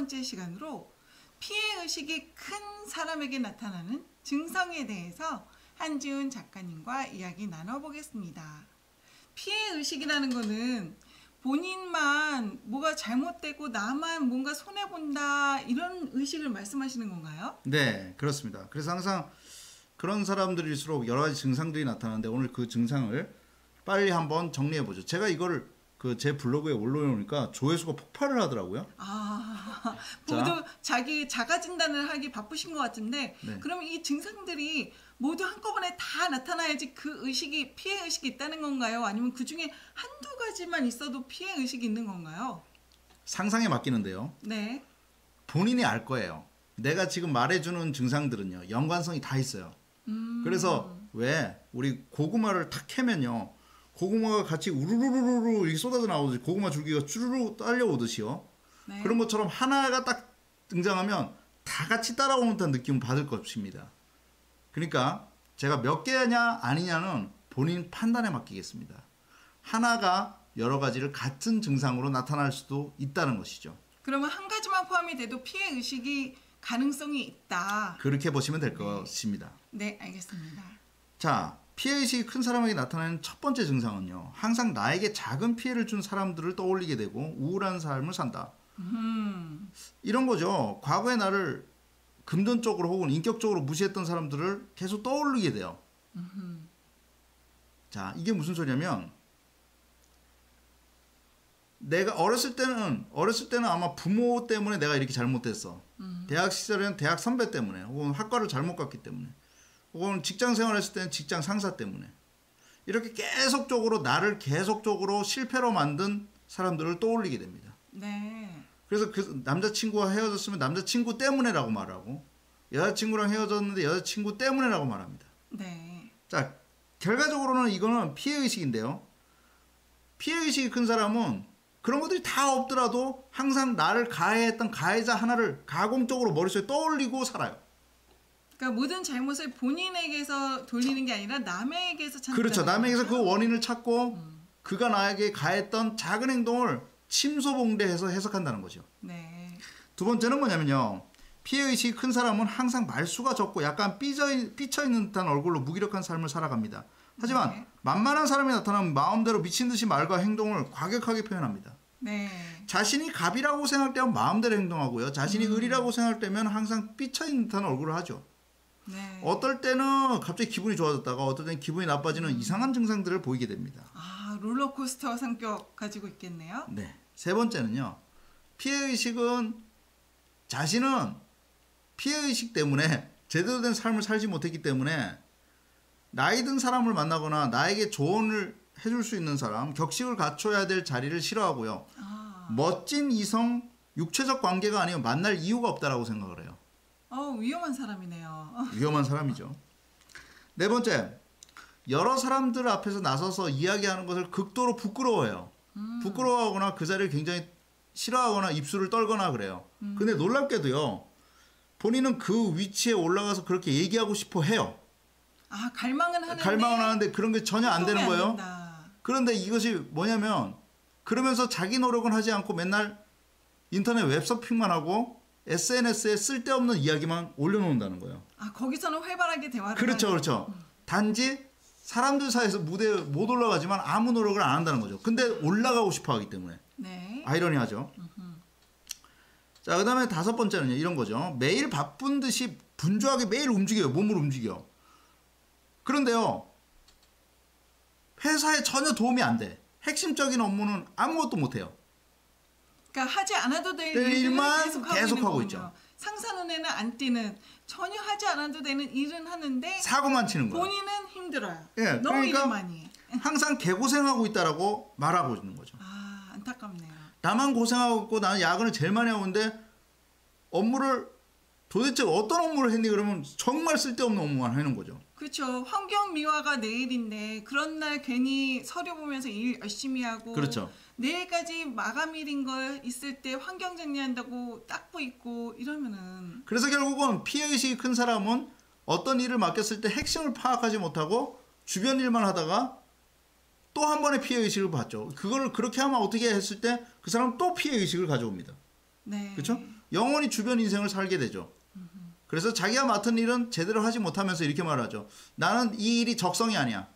번째 시간으로 피해의식이 큰 사람에게 나타나는 증상에 대해서 한지훈 작가님과 이야기 나눠보겠습니다. 피해의식이라는 거는 본인만 뭐가 잘못되고 나만 뭔가 손해본다 이런 의식을 말씀하시는 건가요? 네, 그렇습니다. 그래서 항상 그런 사람들일수록 여러 가지 증상들이 나타나는데 오늘 그 증상을 빨리 한번 정리해보죠. 제가 이거를 제 블로그에 올려놓으니까 조회수가 폭발을 하더라고요. 아, 모두 자기 자가 진단을 하기 바쁘신 것 같은데 네. 그럼 이 증상들이 모두 한꺼번에 다 나타나야지 그 의식이 피해 의식이 있다는 건가요? 아니면 그 중에 한두 가지만 있어도 피해 의식이 있는 건가요? 상상에 맡기는데요. 네. 본인이 알 거예요. 내가 지금 말해주는 증상들은요, 연관성이 다 있어요. 그래서 왜 우리 고구마를 탁 캐면요, 고구마가 같이 우르르르르 이렇게 쏟아져 나오듯이 고구마 줄기가 쭈르르 딸려오듯이요. 네. 그런 것처럼 하나가 딱 등장하면 다 같이 따라오는 듯한 느낌을 받을 것입니다. 그러니까 제가 몇 개냐 아니냐는 본인 판단에 맡기겠습니다. 하나가 여러 가지를 같은 증상으로 나타날 수도 있다는 것이죠. 그러면 한 가지만 포함이 돼도 피해 의식이 가능성이 있다. 그렇게 보시면 될 것입니다. 네, 알겠습니다. 자, 피해의식이 큰 사람에게 나타나는 첫 번째 증상은요, 항상 나에게 작은 피해를 준 사람들을 떠올리게 되고 우울한 삶을 산다. 이런 거죠. 과거의 나를 금전적으로 혹은 인격적으로 무시했던 사람들을 계속 떠올리게 돼요. 자, 이게 무슨 소리냐면, 내가 어렸을 때는 아마 부모 때문에 내가 이렇게 잘못됐어. 대학 시절에는 대학 선배 때문에, 혹은 학과를 잘못 갔기 때문에, 혹은 직장 생활했을 때는 직장 상사 때문에, 이렇게 계속적으로 나를 계속적으로 실패로 만든 사람들을 떠올리게 됩니다. 네. 그래서 그 남자친구와 헤어졌으면 남자친구 때문에라고 말하고, 여자친구랑 헤어졌는데 여자친구 때문에라고 말합니다. 네. 자, 결과적으로는 이거는 피해의식인데요. 피해의식이 큰 사람은 그런 것들이 다 없더라도 항상 나를 가해했던 가해자 하나를 가공적으로 머릿속에 떠올리고 살아요. 그러니까 모든 잘못을 본인에게서 돌리는 게 아니라 남에게서 찾는. 그렇죠. 남에게서 그 원인을 찾고 그가 나에게 가했던 작은 행동을 침소봉대해서 해석한다는 거죠. 네. 두 번째는 뭐냐면요, 피해의식이 큰 사람은 항상 말수가 적고 약간 삐쳐있는 듯한 얼굴로 무기력한 삶을 살아갑니다. 하지만 네. 만만한 사람이 나타나면 마음대로 미친듯이 말과 행동을 과격하게 표현합니다. 네. 자신이 갑이라고 생각할 때면 마음대로 행동하고요, 자신이 을이라고 생각할 때면 항상 삐쳐있는 듯한 얼굴을 하죠. 네. 어떨 때는 갑자기 기분이 좋아졌다가 어떨 때는 기분이 나빠지는 이상한 증상들을 보이게 됩니다. 아, 롤러코스터 성격 가지고 있겠네요. 네. 세 번째는요, 피해의식은 자신은 피해의식 때문에 제대로 된 삶을 살지 못했기 때문에 나이 든 사람을 만나거나 나에게 조언을 해줄 수 있는 사람, 격식을 갖춰야 될 자리를 싫어하고요. 멋진 이성, 육체적 관계가 아니면 만날 이유가 없다라고 생각을 해요. 위험한 사람이네요. 위험한 사람이죠. 네 번째, 여러 사람들 앞에서 나서서 이야기하는 것을 극도로 부끄러워해요. 부끄러워하거나 그 자리를 굉장히 싫어하거나 입술을 떨거나 그래요. 근데 놀랍게도요, 본인은 그 위치에 올라가서 그렇게 얘기하고 싶어 해요. 아, 갈망은 하는데 그런 게 전혀 안 되는 거예요. 된다. 그런데 이것이 뭐냐면, 그러면서 자기 노력은 하지 않고 맨날 인터넷 웹서핑만 하고 SNS에 쓸데없는 이야기만 올려놓는다는 거예요. 아, 거기서는 활발하게 대화를. 그렇죠. 단지 사람들 사이에서 무대에 못 올라가지만 아무 노력을 안 한다는 거죠. 근데 올라가고 싶어 하기 때문에. 네. 아이러니하죠. 자, 그 다음에 다섯 번째는요, 이런 거죠. 매일 바쁜 듯이 분주하게 매일 움직여요. 몸을 움직여. 그런데요, 회사에 전혀 도움이 안 돼. 핵심적인 업무는 아무것도 못 해요. 그러니까 하지 않아도 될 일만 일만 계속하고 있죠. 상사 눈에는 안 띄는, 전혀 하지 않아도 되는 일은 하는데 사고만 치는 거예요. 본인은 힘들어요. 예, 너무 그러니까 일을 많이 해. 항상 개고생하고 있다라고 말하고 있는 거죠. 아, 안타깝네요. 나만 고생하고 있고 나는 야근을 제일 많이 하고 있는데 업무를 도대체 어떤 업무를 했니? 그러면 정말 쓸데없는 업무만 하는 거죠. 그렇죠. 환경 미화가 내일인데 그런 날 괜히 서류 보면서 일 열심히 하고, 그렇죠. 내일까지 마감일인 걸 있을 때 환경 정리한다고 닦고 있고 이러면은. 그래서 결국은 피해의식이 큰 사람은 어떤 일을 맡겼을 때 핵심을 파악하지 못하고 주변 일만 하다가 또 한 번의 피해의식을 받죠. 그거를 그렇게 하면 어떻게 했을 때 그 사람은 또 피해의식을 가져옵니다. 네. 그렇죠? 영원히 주변 인생을 살게 되죠. 그래서 자기가 맡은 일은 제대로 하지 못하면서 이렇게 말하죠. 나는 이 일이 적성이 아니야.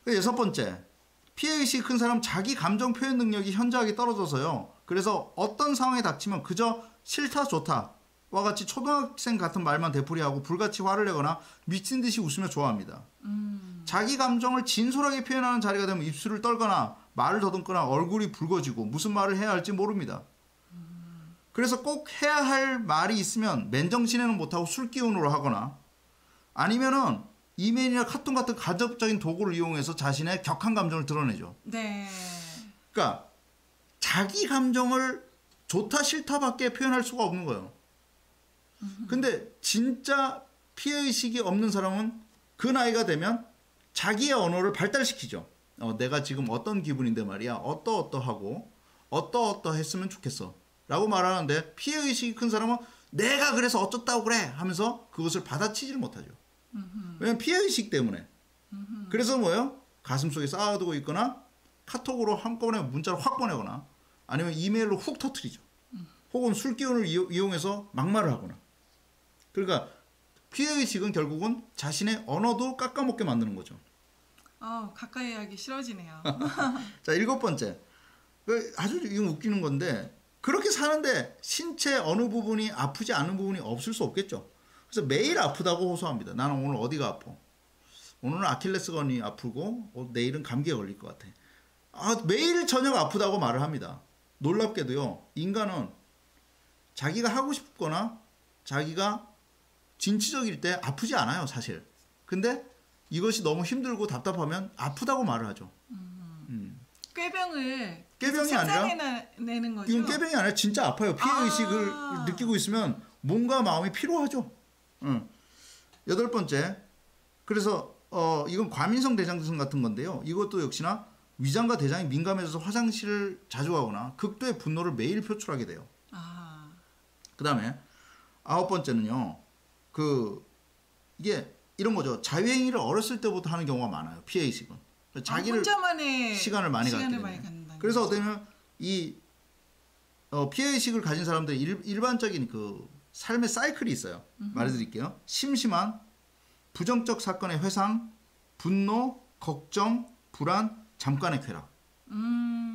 여섯 번째, 피해의식이 큰 사람 자기 감정 표현 능력이 현저하게 떨어져서요. 그래서 어떤 상황에 닥치면 그저 싫다 좋다 와 같이 초등학생 같은 말만 되풀이하고 불같이 화를 내거나 미친 듯이 웃으며 좋아합니다. 자기 감정을 진솔하게 표현하는 자리가 되면 입술을 떨거나 말을 더듬거나 얼굴이 붉어지고 무슨 말을 해야 할지 모릅니다. 그래서 꼭 해야 할 말이 있으면 맨정신에는 못하고 술기운으로 하거나 아니면은 이메일이나 카톡 같은 간접적인 도구를 이용해서 자신의 격한 감정을 드러내죠. 네. 그러니까 자기 감정을 좋다 싫다밖에 표현할 수가 없는 거예요. 근데 진짜 피해의식이 없는 사람은 그 나이가 되면 자기의 언어를 발달시키죠. 내가 지금 어떤 기분인데 말이야. 어떠어떠하고 어떠어떠했으면 좋겠어. 라고 말하는데 피해의식이 큰 사람은 내가 그래서 어쩌다고 그래 하면서 그것을 받아치지를 못하죠. 왜냐면 피해의식 때문에. 그래서 뭐예요? 가슴속에 쌓아두고 있거나 카톡으로 한꺼번에 문자를 확 보내거나 아니면 이메일로 훅 터트리죠. 혹은 술기운을 이용해서 막말을 하거나. 그러니까 피해의식은 결국은 자신의 언어도 깎아먹게 만드는 거죠. 가까이 하기 싫어지네요. 자, 일곱 번째. 아주 이건 웃기는 건데 그렇게 사는데 신체 어느 부분이 아프지 않은 부분이 없을 수 없겠죠. 그래서 매일 아프다고 호소합니다. 나는 오늘 어디가 아파. 오늘은 아킬레스건이 아프고 내일은 감기에 걸릴 것 같아. 매일 저녁 아프다고 말을 합니다. 놀랍게도요. 인간은 자기가 하고 싶거나 자기가 진취적일 때 아프지 않아요. 사실. 근데 이것이 너무 힘들고 답답하면 아프다고 말을 하죠. 꾀병이 아니라 내는 거죠. 이건 꾀병이 아니라 진짜 아파요. 피해의식을 느끼고 있으면 몸과 마음이 피로하죠. 여덟 번째. 그래서 이건 과민성 대장증 같은 건데요. 이것도 역시나 위장과 대장이 민감해져서 화장실을 자주 가거나 극도의 분노를 매일 표출하게 돼요. 그 다음에 아홉 번째는요. 이게 이런 거죠. 자유행위를 어렸을 때부터 하는 경우가 많아요. 피해의식은. 자기를 혼자만의 시간을 많이 갖게 돼요. 그래서 어떻게 보면 이 피해의식을 가진 사람들의 일반적인 그 삶의 사이클이 있어요. 말해드릴게요. 심심한 부정적 사건의 회상, 분노, 걱정, 불안, 잠깐의 쾌락.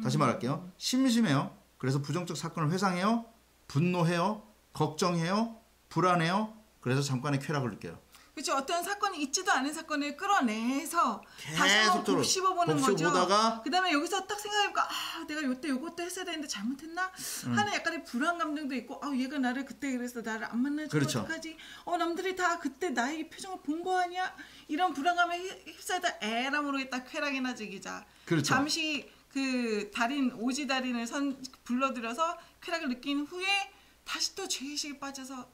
다시 말할게요. 심심해요. 그래서 부정적 사건을 회상해요. 분노해요. 걱정해요. 불안해요. 그래서 잠깐의 쾌락을 느껴요. 그렇죠. 어떤 사건이 있지도 않은 사건을 끌어내서 다시 한번 곱씹어보는 거죠. 그다음에 여기서 딱 생각해보니까 내가 요때 요것도 했어야 되는데 잘못했나 하는 약간의 불안 감정도 있고 얘가 나를 그때 그래서 나를 안 만나주면 그렇죠. 어떡하지? 남들이 다 그때 나의 표정을 본 거 아니야? 이런 불안감에 휩싸이다 에라 모르겠다 쾌락이나 즐기자. 그렇죠. 잠시 그 오지 달인을 불러들여서 쾌락을 느낀 후에 다시 또 죄의식에 빠져서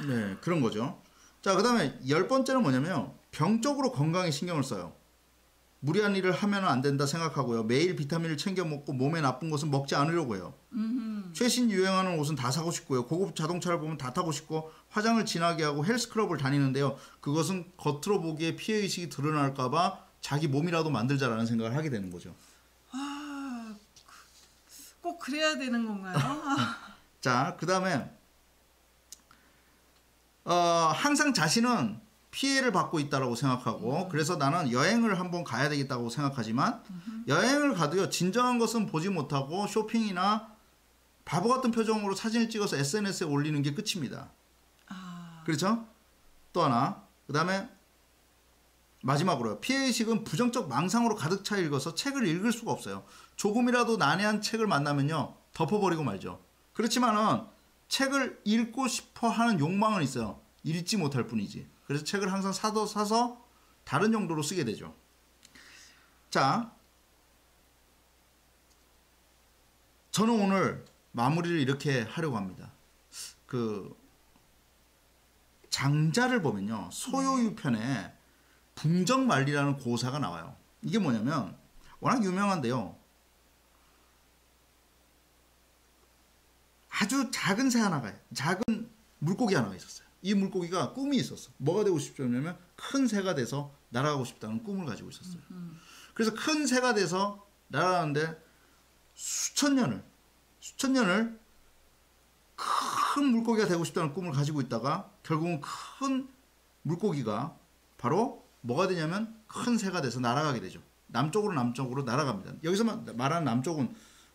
네, 그런 거죠. 자, 그 다음에 열 번째는 뭐냐면 병적으로 건강에 신경을 써요. 무리한 일을 하면 안 된다 생각하고요. 매일 비타민을 챙겨 먹고 몸에 나쁜 것은 먹지 않으려고 해요. 최신 유행하는 옷은 다 사고 싶고요. 고급 자동차를 보면 다 타고 싶고 화장을 진하게 하고 헬스클럽을 다니는데요. 그것은 겉으로 보기에 피해의식이 드러날까 봐 자기 몸이라도 만들자라는 생각을 하게 되는 거죠. 꼭 그래야 되는 건가요? 자, 그 다음에 항상 자신은 피해를 받고 있다고 생각하고 그래서 나는 여행을 한번 가야 되겠다고 생각하지만 여행을 가도요. 진정한 것은 보지 못하고 쇼핑이나 바보 같은 표정으로 사진을 찍어서 SNS에 올리는 게 끝입니다. 그렇죠? 또 하나. 그 다음에 마지막으로요. 피해의식은 부정적 망상으로 가득 차 읽어서 책을 읽을 수가 없어요. 조금이라도 난해한 책을 만나면요. 덮어버리고 말죠. 그렇지만은 책을 읽고 싶어 하는 욕망은 있어요. 읽지 못할 뿐이지. 그래서 책을 항상 사서 다른 용도로 쓰게 되죠. 자, 저는 오늘 마무리를 이렇게 하려고 합니다. 장자를 보면요. 소요유편에 붕정만리라는 고사가 나와요. 이게 뭐냐면 워낙 유명한데요. 아주 작은 새 하나가 작은 물고기 하나가 있었어요. 이 물고기가 꿈이 있었어. 뭐가 되고 싶냐면 큰 새가 돼서 날아가고 싶다는 꿈을 가지고 있었어요. 그래서 큰 새가 돼서 날아가는데 수천 년을 큰 물고기가 되고 싶다는 꿈을 가지고 있다가 결국은 큰 물고기가 바로 뭐가 되냐면 큰 새가 돼서 날아가게 되죠. 남쪽으로 날아갑니다. 여기서 말하는 남쪽은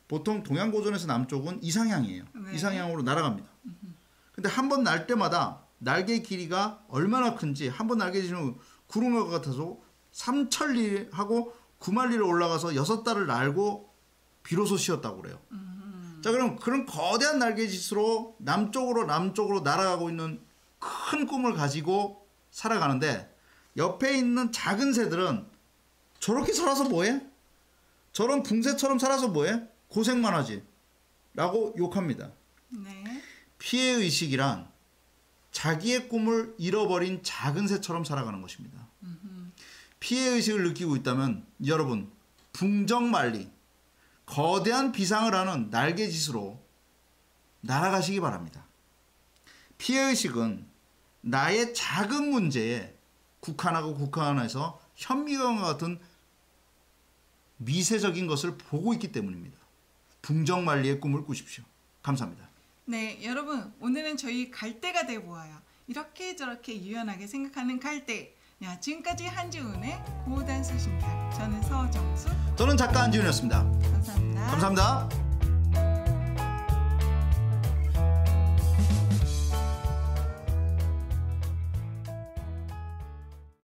보통 동양고전에서 남쪽은 이상향이에요. 네. 이상향으로 날아갑니다. 근데 한 번 날 때마다 날개 길이가 얼마나 큰지 한 번 날개 지면 구름과 같아서 3천리하고 9만리를 올라가서 6달을 날고 비로소 쉬었다고 그래요. 자, 그럼 그런 거대한 날개짓으로 남쪽으로 날아가고 있는 큰 꿈을 가지고 살아가는데 옆에 있는 작은 새들은 저렇게 살아서 뭐해? 저런 붕새처럼 살아서 뭐해? 고생만 하지 라고 욕합니다. 네. 피해의식이란 자기의 꿈을 잃어버린 작은 새처럼 살아가는 것입니다. 피해의식을 느끼고 있다면 여러분 붕정만리 거대한 비상을 하는 날개짓으로 날아가시기 바랍니다. 피해의식은 나의 작은 문제에 국한해서 현미경과 같은 미세적인 것을 보고 있기 때문입니다. 붕정만리의 꿈을 꾸십시오. 감사합니다. 네, 여러분 오늘은 저희 갈대가 돼보아요. 이렇게 저렇게 유연하게 생각하는 갈대. 야, 지금까지 한지훈의 고단수신학. 저는 서정수. 저는 작가 한지훈이었습니다. 감사합니다. 감사합니다.